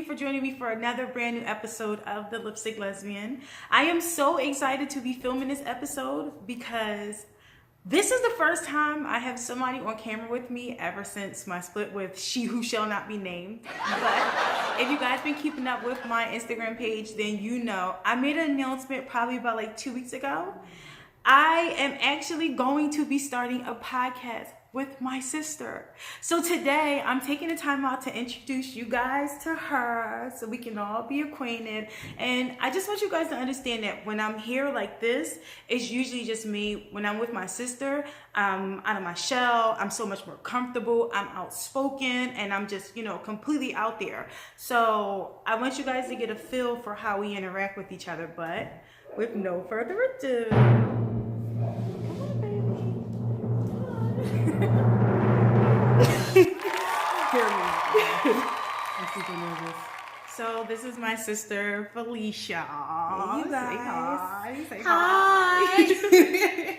for joining me for another brand new episode of The Lipstick Lesbian. I am so excited to be filming this episode because this is the first time I have somebody on camera with me ever since my split with She Who Shall Not Be Named. But if you guys been keeping up with my Instagram page, then you know I made an announcement probably about like 2 weeks ago. I am actually going to be starting a podcast with my sister. So today I'm taking the time out to introduce you guys to her so we can all be acquainted. And I just want you guys to understand that when I'm here like this, it's usually just me. When I'm with my sister, I'm out of my shell. I'm so much more comfortable. I'm outspoken and I'm just, completely out there. So I want you guys to get a feel for how we interact with each other. But with no further ado, I'm super nervous. So this is my sister Felicia. Hey, you guys. Say hi.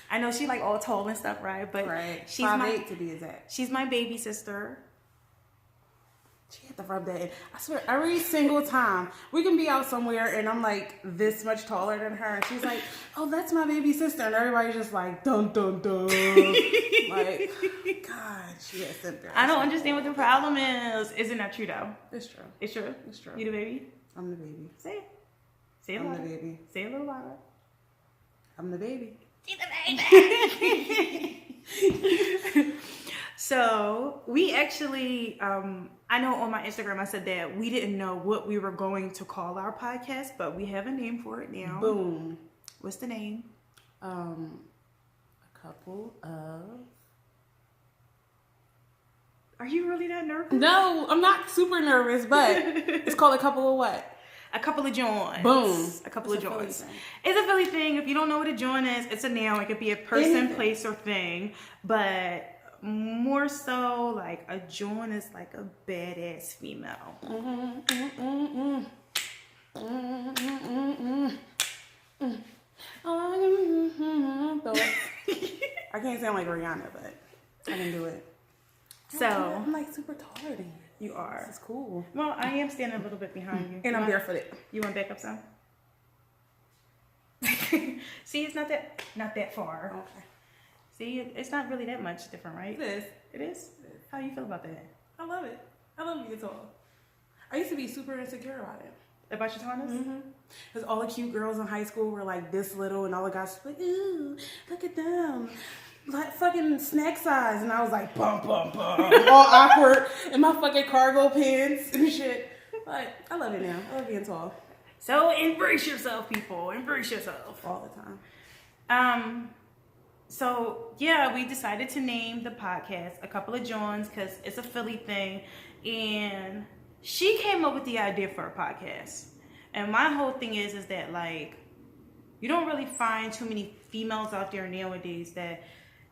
I know she like all tall and stuff, right? But she's 5'8" to be exact. She's my baby sister. She had to rub that in. I swear, every single time we can be out somewhere and I'm like this much taller than her, and she's like, "Oh, that's my baby sister," and everybody's just like, "Dun dun dun." Like, God, she has sent there. I don't understand what the problem is. Isn't that true though? It's true. It's true. It's true. You the baby? I'm the baby. Say it. Say it I'm louder. the baby. Say it a little louder. I'm the baby. She's the baby. So we actually, I know on my Instagram I said that we didn't know what we were going to call our podcast, but we have a name for it now. Boom. What's the name? A couple of... Are you really that nervous? No, I'm not super nervous, but it's called A Couple of what? A Couple of Jawns. Boom. A Couple of Jawns. It's It's a Philly thing. If you don't know what a Jawn is, it's a noun. It could be a person, Anything. place, or thing. But more so, like, a Jawn is like a badass female. I can't sound like Rihanna, but I can do it. So I'm like super taller than you. you are. This is cool. Well, I am standing a little bit behind you. And I'm barefooted. You want to back up some? See, it's not that far. Okay. See, it's not really that much different, right? It is. It is? How do you feel about that? I love it. I love being tall. I used to be super insecure about it. About your tallness? Because all the cute girls in high school were like this little, and all the guys were like, "Ooh, look at them. Like fucking snack size." And I was like, bum, bum, bum. All awkward in my fucking cargo pants and shit. But I love it now. I love being tall. So embrace yourself, people. Embrace yourself. All the time. So yeah, we decided to name the podcast A Couple of Jawns because it's a Philly thing. And she came up with the idea for a podcast. And my whole thing is that like, you don't really find too many females out there nowadays that,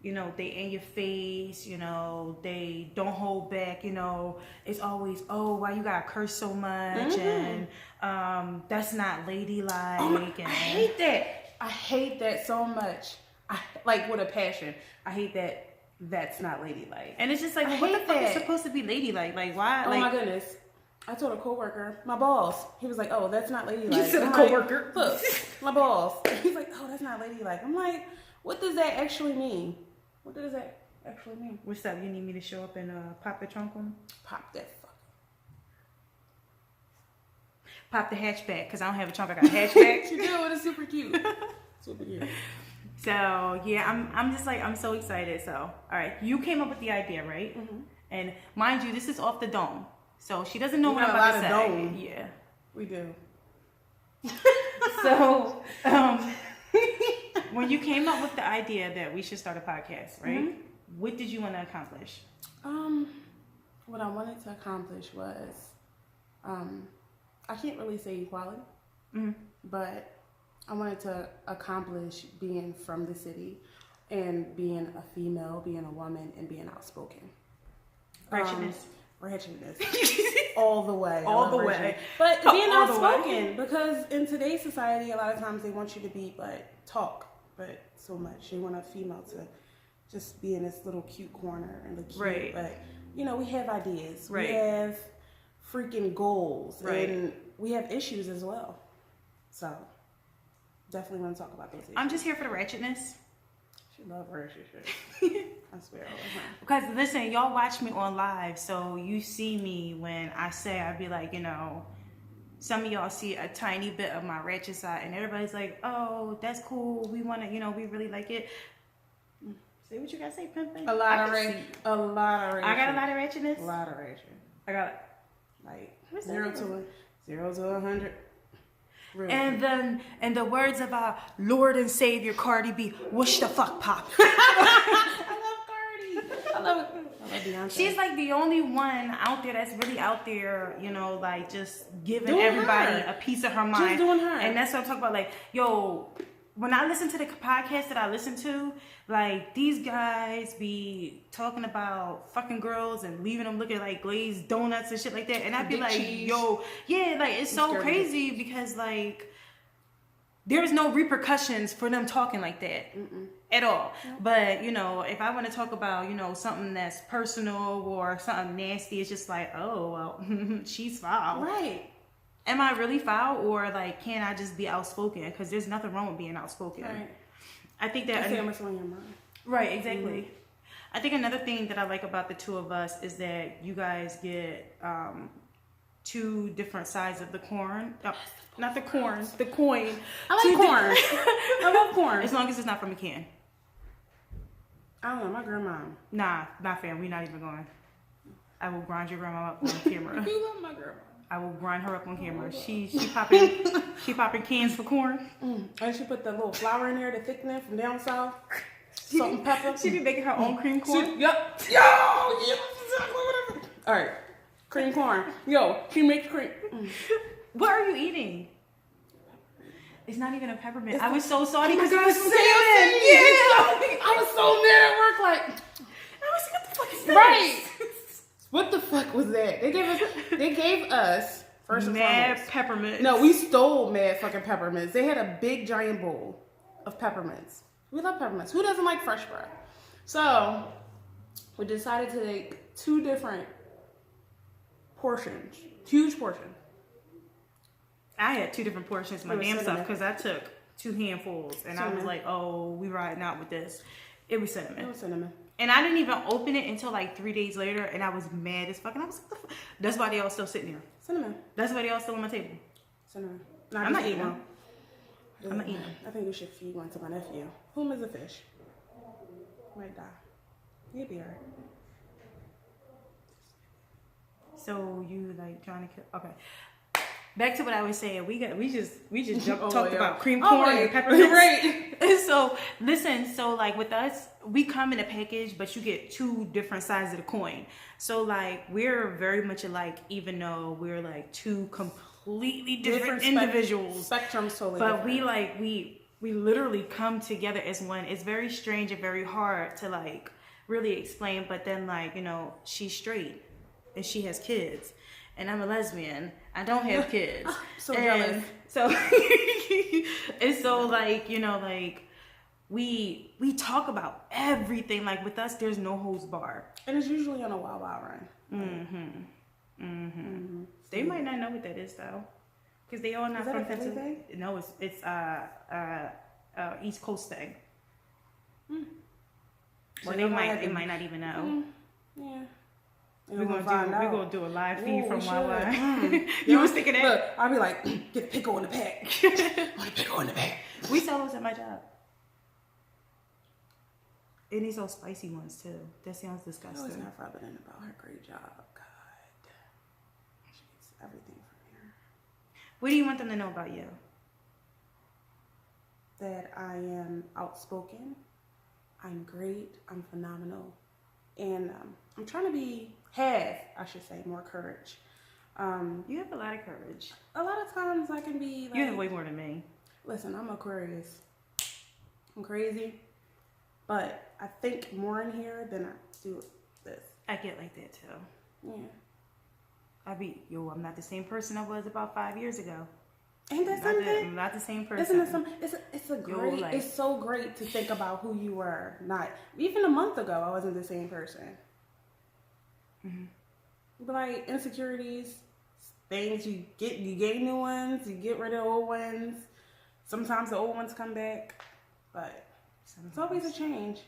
they in your face, they don't hold back, it's always, oh, why you gotta curse so much, and that's not ladylike. I hate that. I hate that so much. Like with a passion. I hate that. That's not ladylike. And it's just like, I what the hate fuck is that. supposed to be ladylike? Like, why? Oh like, my goodness. I told a coworker, my balls. He was like, "Oh, that's not ladylike." You said a I'm coworker? Like, look, my balls. He's like, "Oh, that's not ladylike." I'm like, what does that actually mean? What does that actually mean? What's up? You need me to show up and pop the trunk on? Pop that fuck. Pop the hatchback, because I don't have a trunk. I got a hatchback. You do. It is super cute. Super cute. So yeah, I'm just like, I'm so excited. So all right, you came up with the idea, right? And mind you, this is off the dome, so she doesn't know We what I'm got a about to lot say. of dome. Yeah. We do. So when you came up with the idea that we should start a podcast, right? What did you want to accomplish? What I wanted to accomplish was, I can't really say equality, but I wanted to accomplish being from the city and being a female, being a woman, and being outspoken. Ratchetness. All the way. All the way. But being All the way. outspoken, because in today's society, a lot of times they want you to be, talk, but so much. They want a female to just be in this little cute corner and look cute. Right. But, we have ideas. Right. We have freaking goals, right. and we have issues as well. So definitely want to talk about those issues. I'm just here for the ratchetness. She love ratchet shit. I swear. Because listen, y'all watch me on live, so you see me when I say, I'd be like, some of y'all see a tiny bit of my ratchet side, and everybody's like, oh, that's cool. We want to, we really like it. Say what you gotta say, Pimpin'. A lot of ratchet. I got a lot of ratchetness. A lot of ratchet. I got like 0 to 100. Real and then, in the words of our Lord and Savior Cardi B, whoosh the fuck pop. I love Cardi. I love Beyonce. She's like the only one out there that's really out there, like just giving doing everybody a piece of her mind. Just doing her. And that's what I'm talking about. Like, yo, when I listen to the podcast that I listen to, like, these guys be talking about fucking girls and leaving them looking like glazed donuts and shit like that. And I'd be like, cheese. Yo, yeah, like, it's so crazy because, like, there's no repercussions for them talking like that at all. Yep. But, if I want to talk about, something that's personal or something nasty, it's just like, oh, well, she's foul. Right. Am I really foul, or like can I just be outspoken? Because there's nothing wrong with being outspoken. Right. I think that what's on your mind. Right, exactly. Mm-hmm. I think another thing that I like about the two of us is that you guys get two different sides of the corn. Not the corn, the coin. I like corn. I love corn. As long as it's not from a can. I don't know, my grandma. Nah, not fair. We're not even going. I will grind your grandma up on camera. You love my grandma. I will grind her up on camera. She popping cans for corn. And she put the little flour in there, the thickener from down south. Salt and pepper. She be making her own cream corn. Yep. Yo, whatever. All right, cream corn. Yo, she makes cream. What are you eating? It's not even a peppermint. I was so salty because it was cinnamon. Yeah. I was so mad at work. Like, I was like, what the fuck is this? Right. What the fuck was that? They gave us first and foremost peppermints. No, we stole mad fucking peppermints. They had a big giant bowl of peppermints. We love peppermints. Who doesn't like fresh bread? So we decided to take two different portions, huge portion. I had two different portions of my damn stuff because I took 2 handfuls and I was like, oh, we riding out with this. It was cinnamon. It was cinnamon. And I didn't even open it until like 3 days later, and I was mad as fuck. And I was like, what the fuck? That's why they all still sitting there. Cinnamon. That's why they all still on my table. Cinnamon. I'm not eating them. I'm not eating them. I think we should feed one to my nephew. Whom is a fish? Might die. He'll be alright. So you like trying to kill? Okay. Back to what I was saying. We just talked about cream corn and peppermints. Right. So listen. So like with us, we come in a package, but you get 2 different sides of the coin. So like we're very much alike, even though we're like 2 completely different individuals. Spectrums totally. But different. we literally come together as one. It's very strange and very hard to like really explain. But then like she's straight and she has kids. And I'm a lesbian. I don't have kids. So jealous. So and so like like we talk about everything. Like with us, there's no holds bar. And it's usually on a wild run. They might not know what that is though, because they all not from Pennsylvania. No, it's East Coast thing. So they might not even know. Yeah. We're gonna do a live feed from Wawa. You was thinking that? Look, I'll be like, get the pickle in the pack. Want the pickle in the pack. We sell those at my job. And these are spicy ones too. That sounds disgusting. I was not rubbing in about her great job. God. She gets everything from here. What do you want them to know about you? That I am outspoken. I'm great. I'm phenomenal. And I'm trying to I should say, more courage. You have a lot of courage. A lot of times I can be like... You have way more than me. Listen, I'm Aquarius. I'm crazy. But I think more in here than I do this. I get like that too. Yeah. I'm not the same person I was about 5 years ago. Ain't that something? I'm not the same person. Isn't it something? It's so great to think about who you were. Not even a month ago, I wasn't the same person. But like insecurities, things. You gain new ones, you get rid of old ones. Sometimes the old ones come back, but it's always a change.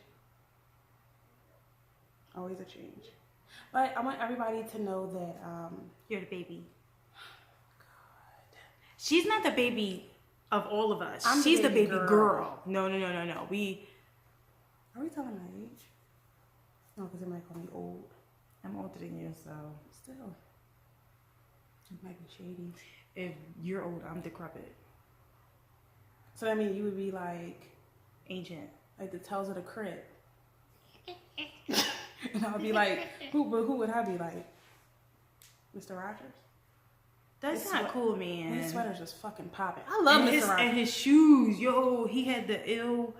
Always a change. But I want everybody to know that you're the baby. God. She's not the baby of all of us. She's the baby girl. No. Are we telling my age? No, because they might call me old. I'm older than you, so still. It might be shady. If you're old, I'm decrepit. So that means you would be like ancient. Like the Tales of the Crypt. And I would be like, who would I be like? Mr. Rogers? That's not cool, man. His sweater's just fucking popping. I love Mr. Rogers. And his shoes, yo, he had the ill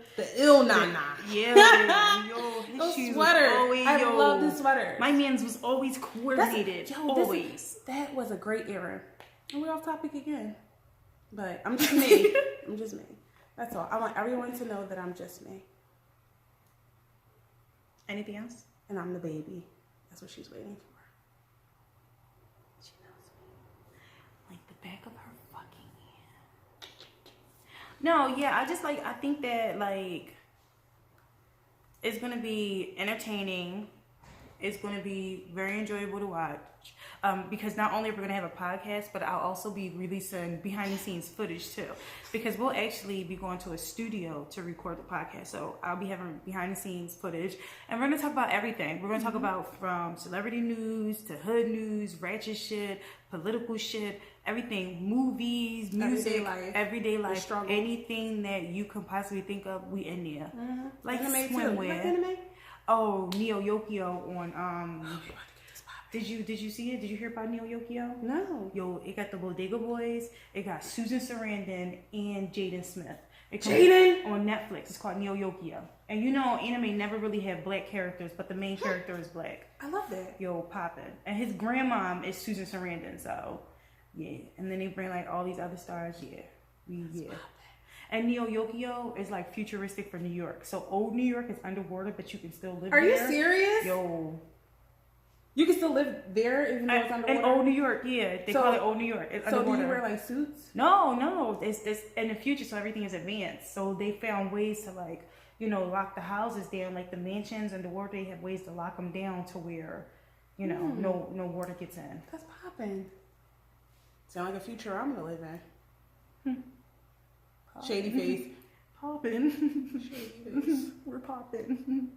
nana. Yeah, yo, his those shoes sweaters. Always, I love the sweaters. My man's was always coordinated. Always. That was a great era. And we're off topic again. But I'm just me. I'm just me. That's all. I want everyone to know that I'm just me. Anything else? And I'm the baby. That's what she's waiting for. She knows me. Like the back of her fucking hand. No, yeah, I think that, like, it's going to be entertaining. It's going to be very enjoyable to watch. Because not only are we going to have a podcast, but I'll also be releasing behind the scenes footage too. Because we'll actually be going to a studio to record the podcast. So I'll be having behind the scenes footage. And we're going to talk about everything. We're going to talk about from celebrity news to hood news, ratchet shit, political shit, everything, movies, music, everyday life, anything that you can possibly think of, we in there. Mm-hmm. Like anime swimwear. Too. Like anime? Oh, Neo Yokio on Did you see it? Did you hear about Neo Yokio? No. Yo, it got the Bodega Boys. It got Susan Sarandon and Jaden Smith. Jaden? On Netflix. It's called Neo Yokio. And you know, anime never really had black characters, but the main character is black. I love that. Yo, poppin'. And his grandmom is Susan Sarandon, so yeah. And then they bring like all these other stars. Yeah. And Neo Yokio is like futuristic for New York. So old New York is underwater, but you can still live there. Are you serious? Yo. You can still live there even though it's underwater? In old New York, yeah. They call it old New York. It's underwater. Do you wear like suits? No. It's in the future, so everything is advanced. So they found ways to like, you know, lock the houses down, like the mansions underwater. They have ways to lock them down to where, you know, no water gets in. That's popping. Sound like a future I'm gonna live in. Shady face. Popping. Shady face. We're popping.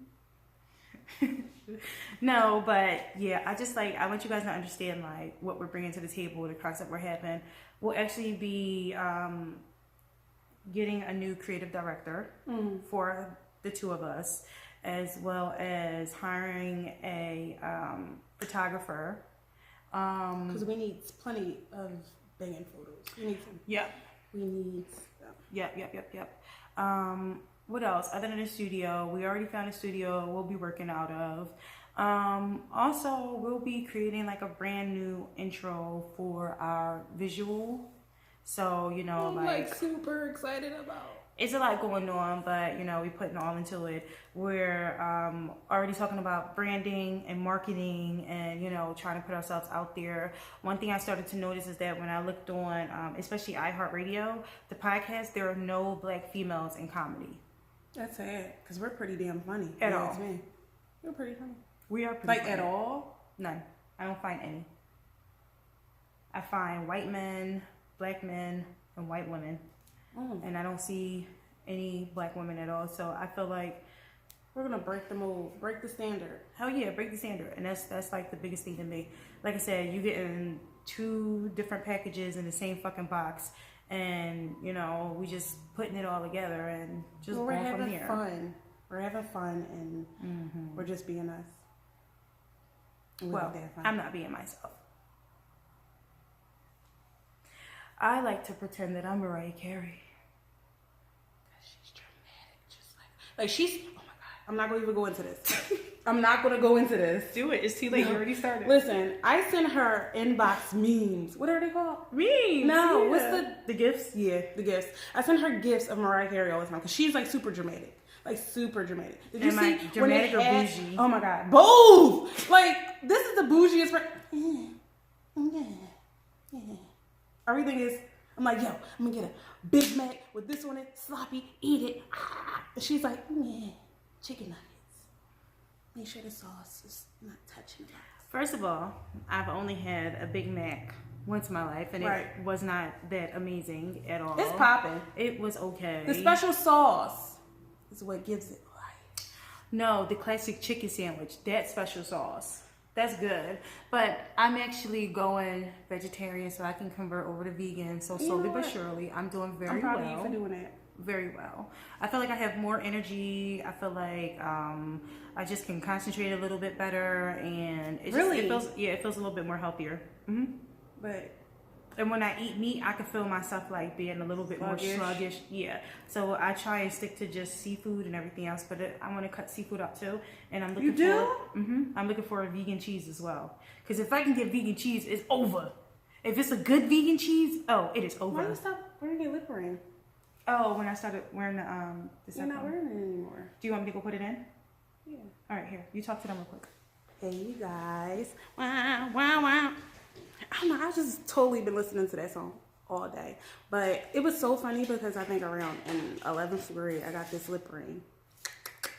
No, but yeah, I want you guys to understand like what we're bringing to the table, the concept we're having. We'll actually be getting a new creative director for the two of us, as well as hiring a photographer. Because we need plenty of banging photos. We need some. Yep. We need. Yep. What else? Other than the studio, we already found a studio we'll be working out of. Also, we'll be creating like a brand new intro for our visual. So, you know, I'm like super excited about. It's a lot going on, but you know, we're putting all into it. We're already talking about branding and marketing and, you know, trying to put ourselves out there. One thing I started to notice is that when I looked on, especially iHeartRadio, the podcast, there are no black females in comedy. That's sad, because we're pretty damn funny. At all. Me. We're pretty funny. We are pretty like funny. At all? None. I don't find any. I find white men, black men, and white women. And I don't see any black women at all. So I feel like we're gonna break the mold, break the standard. Hell yeah, break the standard. And that's like the biggest thing to me. Like I said, you getting 2 different packages in the same fucking box, and you know, we just putting it all together and just we're going from having here. fun. We're having fun, and we're just being us. Well, I'm not being myself. I like to pretend that I'm Mariah Carey. She's dramatic, just like she's. Oh my god, I'm not gonna even go into this. I'm not gonna go into this. Do it. It's too late. No. You already started. Listen, I send her inbox memes. What are they called? Memes. No, yeah. What's the gifts? Yeah, the gifts. I send her gifts of Mariah Carey all the time because she's like super dramatic. Like super dramatic. Did you see dramatic or bougie? Oh my god, both. Like this is the bougiest. Yeah. Everything is, I'm like, yo, I'm gonna get a Big Mac with this on it, sloppy, eat it. And she's like, yeah, chicken nuggets. Make sure the sauce is not touching it. First of all, I've only had a Big Mac once in my life, and it was not that amazing at all. It's popping. It was okay. The special sauce is what gives it life. No, the classic chicken sandwich, that special sauce. That's good. But I'm actually going vegetarian so I can convert over to vegan. So slowly but surely, I'm doing very well. I'm proud of you for doing that. Very well. I feel like I have more energy. I feel like I just can concentrate a little bit better, and it feels a little bit more healthier. And when I eat meat, I can feel myself like being a little bit more sluggish. Yeah. So I try and stick to just seafood and everything else, but I want to cut seafood out too. And I'm looking I'm looking for a vegan cheese as well. Because if I can get vegan cheese, it's over. If it's a good vegan cheese, it is over. Why you stop wearing your lip ring? Oh, when I started wearing the You're not wearing it anymore. Do you want me to go put it in? Yeah. All right, here. You talk to them real quick. Hey, you guys. Wow, wow, wow. I don't know. I just totally been listening to that song all day. But it was so funny because I think around in 11th grade, I got this lip ring.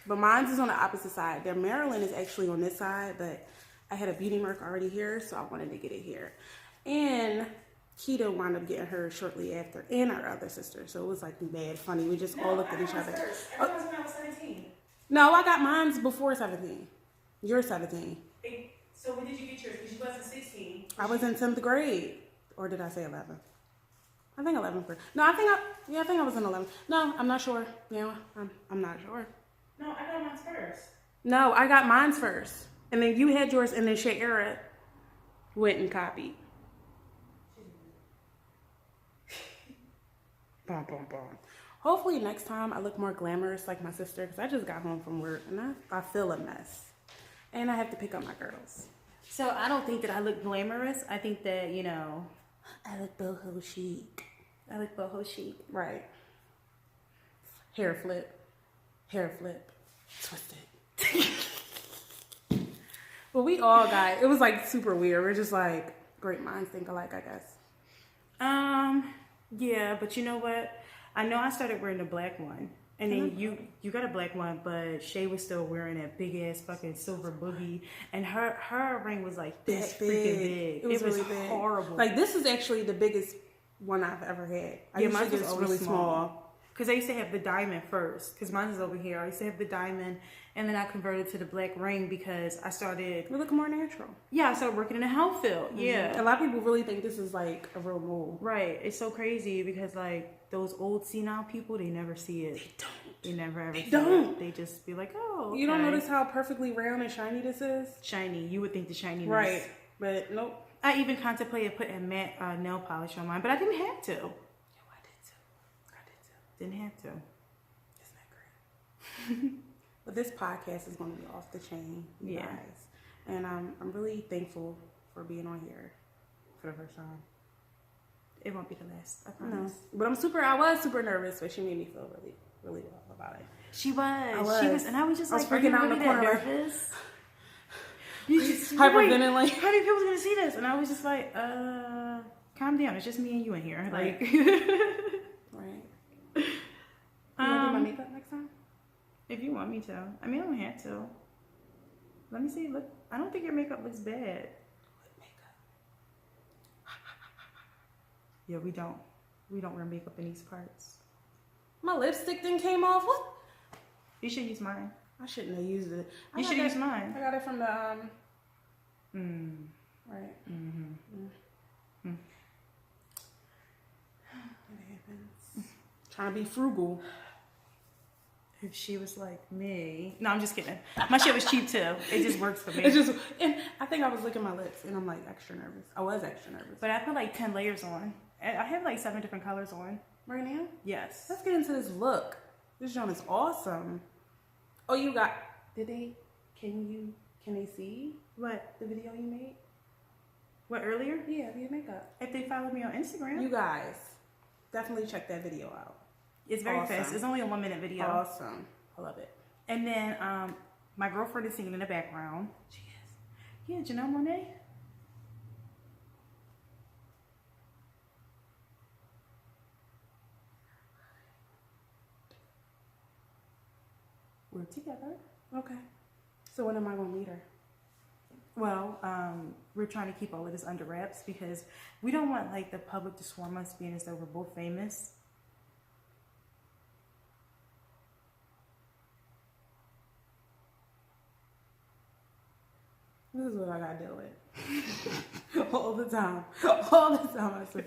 But mine's is on the opposite side. Their Maryland is actually on this side, but I had a beauty mark already here, so I wanted to get it here. And Keita wound up getting hers shortly after, and our other sister. So it was like mad funny. We just all looked at each other. When I was 17. No, I got mine's before 17. You're 17. So when did you get yours? Because you wasn't 16. I was in 10th grade. Or did I say 11? I think 11th grade. No, I think I was in 11th. No, I'm not sure. Yeah, I'm not sure. No, I got mine first. No, I got mine first. And then you had yours, and then Shayera went and copied. Boom, boom, boom. Hopefully next time I look more glamorous like my sister, because I just got home from work and I feel a mess. And I have to pick up my girls. So I don't think that I look glamorous. I think that, I look boho chic. I look boho chic. Right. Hair flip, twisted. But we all got, it was like super weird. We're just like, great minds think alike, I guess. Yeah, but you know what? I know I started wearing the black one. And then you got a black one, but Shay was still wearing that big ass fucking silver boogie, and her ring was like this freaking big. It was really big. Horrible. Like this is actually the biggest one I've ever had. Mine was really small. Because I used to have the diamond first, because mine is over here. I used to have the diamond, and then I converted to the black ring because I started... You look more natural. Yeah, I started working in the health field. Mm-hmm. Yeah. A lot of people really think this is like a real move. Right. It's so crazy because like those old senile people, they never see it. They don't. They never ever see don't. it. They just be like, oh, okay. You don't notice how perfectly round and shiny this is? Shiny. You would think the shininess. Right. But nope. I even contemplated putting matte nail polish on mine, but I didn't have to. Didn't have to. Isn't that great? But this podcast is going to be off the chain, you guys. And I'm really thankful for being on here for the first time. It won't be the last, I promise. No. But I was super nervous, but she made me feel really, really well about it. She was. And I was just like, freaking out in the corner. Nervous? You just hyperventilating. How many people's going to see this? And I was just like, calm down. It's just me and you in here. Right. Like, right. You want to do my makeup next time? If you want me to. I mean, I don't have to. Let me see. Look, I don't think your makeup looks bad. What makeup? Yeah, we don't wear makeup in these parts. My lipstick then came off. What? You should use mine. I shouldn't have used it. You should use mine. I got it from the Right. Mm-hmm. It happens. Trying to be frugal. If she was like me. No, I'm just kidding. My shit was cheap too. It just works for me. And I think I was licking my lips and I'm like extra nervous. I was extra nervous. But I put like 10 layers on. I have like 7 different colors on. Right now? Yes. Let's get into this look. This joint is awesome. Oh, you got... Can they see What? the video you made? What, earlier? Yeah, your makeup. If they follow me on Instagram. You guys, definitely check that video out. It's very fast. It's only a 1-minute video. Awesome. I love it. And then my girlfriend is singing in the background. She is. Yeah, Janelle Monáe. We're together. Okay. So when am I gonna meet her? Well, we're trying to keep all of this under wraps because we don't want like the public to swarm us being as though we're both famous. This is what I gotta deal with. All the time. All the time I swear.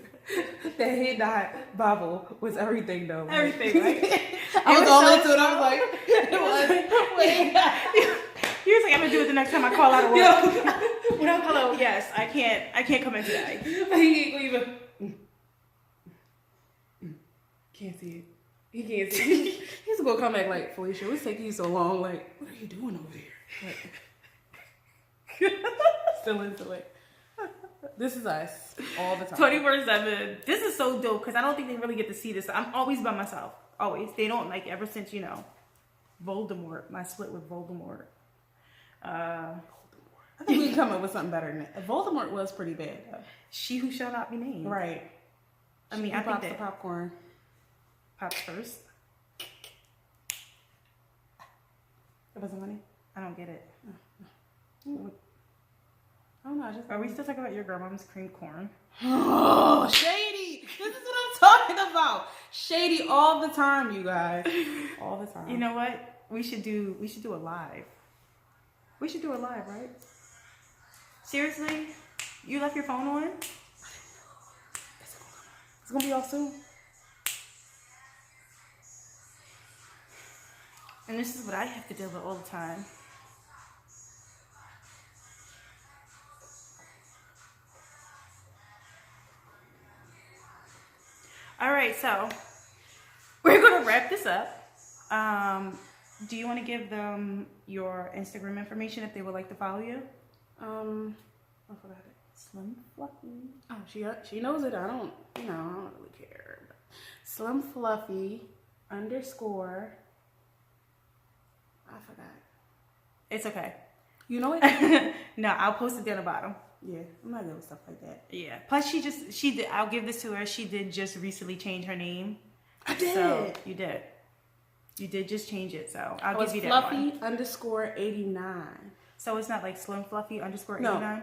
That head dot bobble was everything though. Everything, right? I was all into it. I was like, it was. Wait. He was like, I'm gonna do it the next time I call out of work. When I call out, yes, I can't come in today. He ain't even. Can't see it. He can't see it. He's gonna come back like, Felicia, what's taking you so long? Like, what are you doing over there? Like, still into it. This is us all the time. 24/7. This is so dope because I don't think they really get to see this. I'm always by myself. Always. They don't like ever since Voldemort. My split with Voldemort. I think we can come up with something better than that. Voldemort was pretty bad though. She who shall not be named. Right. I mean, She I think pops that the popcorn. pops first. It wasn't funny. I don't get it. I don't know. I just Are we still talking about your grandma's creamed corn? Oh, shady. This is what I'm talking about. Shady all the time, you guys. All the time. You know what? We should do a live. We should do a live, right? Seriously? You left your phone on? It's gonna be all soon. And this is what I have to deal with all the time. All right, so we're gonna wrap this up. Do you want to give them your Instagram information if they would like to follow you? I forgot it. Slim Fluffy. Oh, she knows it. I don't really care. Slim Fluffy _ I forgot. It's okay. You know it? No, I'll post it down the bottom. Yeah, I'm not good with stuff like that. Yeah. Plus, she did. I'll give this to her. She did just recently change her name. I did. So you did. You did just change it. So I'll give you that Fluffy one. _89. So it's not like Slim Fluffy _89. No.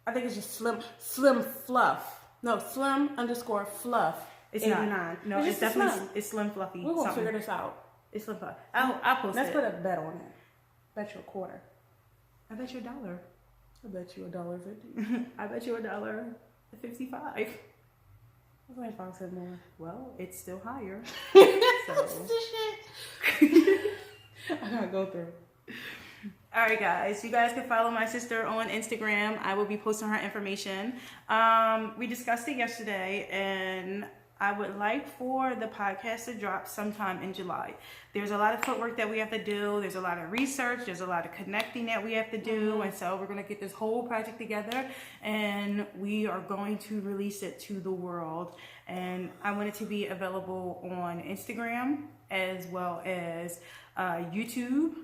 I think it's just Slim Fluff. No, Slim _Fluff. It's 89. not. No, It's it's just definitely Slim. it's Slim Fluffy. We're gonna something. figure this out. It's Slim Fluffy. I'll post Let's it. put a bet on it. Bet you $0.25. I bet you $1. I bet you $1.50. I bet you $1.55. That's like 5 cents more. Well, it's still higher. What's this shit? I gotta go through. All right, guys. You guys can follow my sister on Instagram. I will be posting her information. We discussed it yesterday, and I would like for the podcast to drop sometime in July. There's a lot of footwork that we have to do. There's a lot of research. There's a lot of connecting that we have to do. And so we're going to get this whole project together, and we are going to release it to the world. And I want it to be available on Instagram as well as YouTube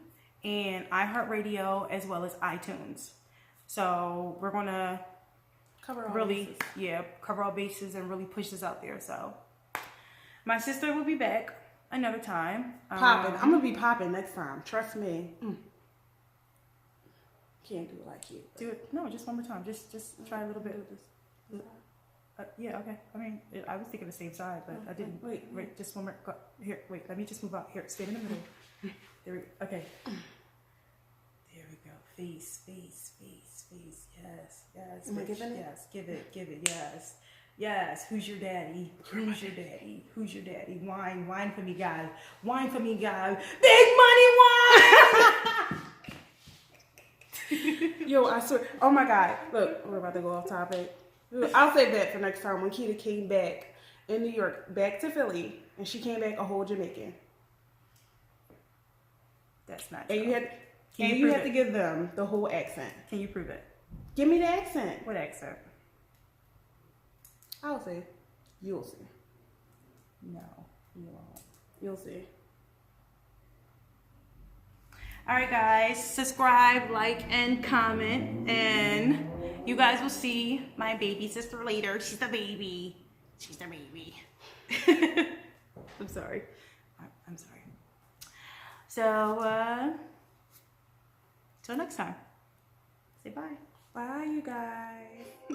and iHeartRadio as well as iTunes. So we're going to Cover all really bases. cover all bases and really push this out there. So my sister will be back another time. Popping. I'm gonna be popping next time. Trust me. Can't do it like you. Do it. No, just one more time. Just try a little bit. Yeah, okay. I mean, I was thinking the same side, but I didn't. Wait, just one more. Go. Here, wait. Let me just move out. Here, stand in the middle. There we go. Okay. There we go. Face. Yes. Am I bitch. giving it? Yes. Give it. Yes. Who's your daddy? Who's your daddy? Wine for me, guy. Wine for me, guy. Big money wine. Yo, I swear. Oh my God. Look, we're about to go off topic. I'll save that for next time when Keita came back in New York, back to Philly, and she came back a whole Jamaican. That's not And true. you had to give them the whole accent. Can you prove it? Give me the accent. What accent? I'll see. You'll see. No, you won't. You'll see. All right, guys, subscribe, like, and comment, and you guys will see my baby sister later. She's the baby. I'm sorry. I'm sorry. So, till next time. Say bye. Bye, you guys.